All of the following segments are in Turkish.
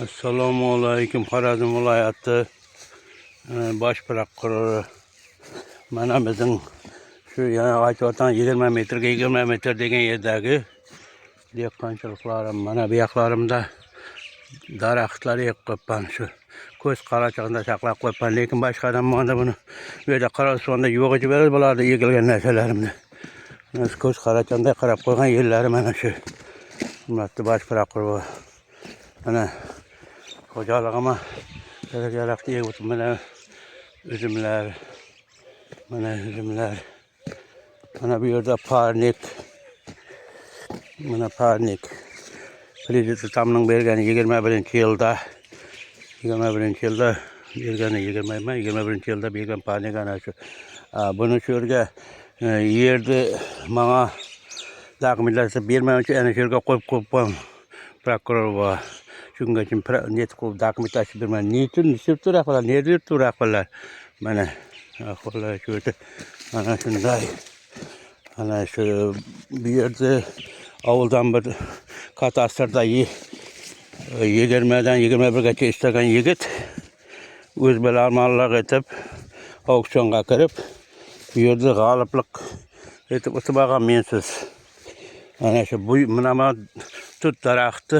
Assalamu aleyküm. Xorazm viloyati bosh prokurori. Mana bizning shu yana aytayotgan 20 metrga 20 metr degan yerdagi dehqonchiliklarım. Mana bu yoqlarimda daraxtlar ekib qo'yibman. Shu ko'z qarachig'ida saqlab qo'yibman. Lekin boshqadan mana buni bu yerda Qorasufonda yo'q edi beradi bularda ekilgan narsalarimni. Mana ko'z qarachig'ida qarab qo'ygan yerlari mana shu. Hurmatli bosh prokuror. Mana xo'jalig'ima kerak-kerakli ekib mana üzümler. Mana üzümler. Mana bu yerda parnik. Mana parnik. Prezident tamning bergani 21-yilda 21-yilda bergani 21-yilda bergan parnik ana shu. Buni shu yerga yerni menga dokumentlarni bermay ana shu yerga qo'yib qo'yibman. Prokuror bor. Shunga uchun net qilib dokumentasiya berman. Nechun nishib turaqlar, nerda turaqlar. Mana ahvollar shu yerda. Mana shunday. Ana shu bu yerda avuldan bir katastrda 20'dan 21'gacha ishlagan yigit o'z bilan etib auksionga kirib bu yerda g'oliblik etib o'tmagan mensiz. Ana shu bu mana tut daraxti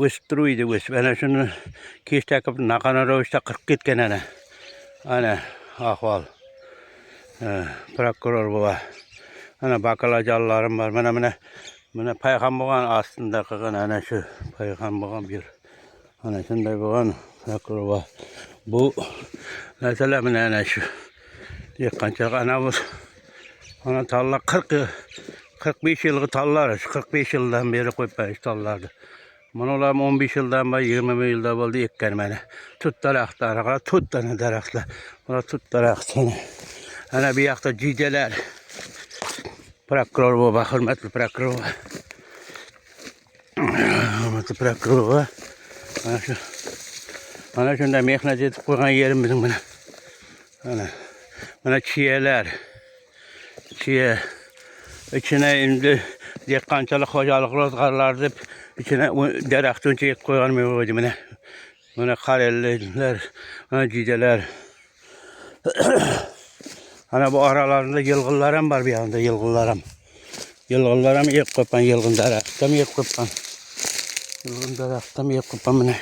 o'stiruydi o'sib. Ana shuni kech takib naqana ravishda qirib ketgan ana. Ana ahvol. Prokuror bova. Ana bakalajonlarim bor. Mana payqam bo'lgan aslında qilgan ana shu payqam bo'lgan bir. Ana shunday bo'lgan prokuror bova. Bu narsalar mana ana shu. Dehqonchilik ana bu ana tallar 45 yıllık tallar. 45 yıldan beri qo'yibman tallarni. Mana ular 15 yıldan beri 20 yılda bo'ldi ekkan mana. Tut daraxtlar, tut tane daraxtlar. Mana tut daraxtlar. Ana bu yoqda jijalar. Prokuror baba, hurmatli prokuror. Hurmatli prokuror. Mana shunday mehnat etib qo'ygan yerim bizim mana. Mana chiyalar. Chiya içine indi dehqonchilik xo'jalik ro'zg'orlar deb içine daraxt uncha ekib qo'ygan mevjud mana. Mana qarellar, mana jijalar. Ana bu aralarında yılgınlar ham var bir yanda yılgınlar ham. Yılgınlar ham ekib qo'yibman, yılgın daraxtdan ekib qo'yibman. Yılgın daraxtdan ekib qo'yibman mana.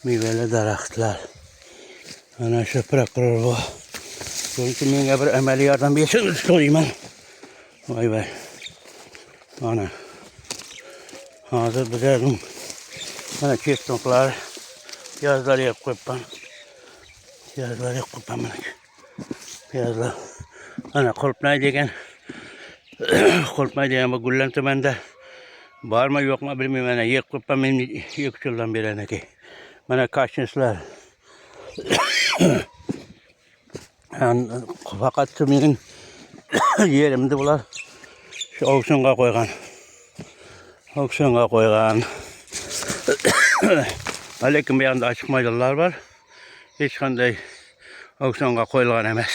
Mevali daraxtlar. Ana shu prokuror bu. Çünkü menga bir amaliy yordam berishini so'rayman. Vay vay. Ana. Hazır bizning mana kestonlar piyazlar ekib qo'yibman. Piyazlar ekib qo'yibman mana. Piyazlar. Ana Qulupnay degan bu Gullan tumanida bormi yo'qmi bilmayman. Ana ekib qo'yibman men 2 yildan beri ana. Mana kashinslar. Fakat şu mening yerimde bular şu auksionga qo'ygan. Auksionga qo'ygan. Lekin bu yoqda ochiq maydonlar var. Hech qanday auksionga qo'yilgan emas.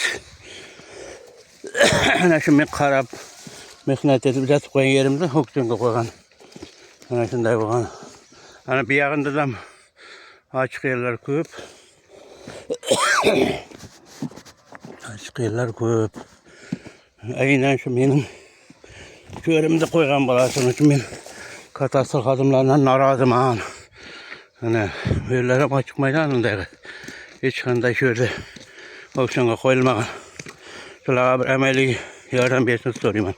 Ana shu men qarab mehnat etib yotib qo'ygan yerimde auksionga qo'ygan. Ana shunday bo'lgan. Ana bu yoqda ham ochiq yerlar ko'p. Açık yerler koyup aynen şu benim şu yerimde koygan bulasın için ben katastro kadımlarından narazım ağam. Hani yerlerim açık meydanında hiç kanda şöyle auksyona koyulmagan. Şöyle bir ameli yardım versin soruyorum.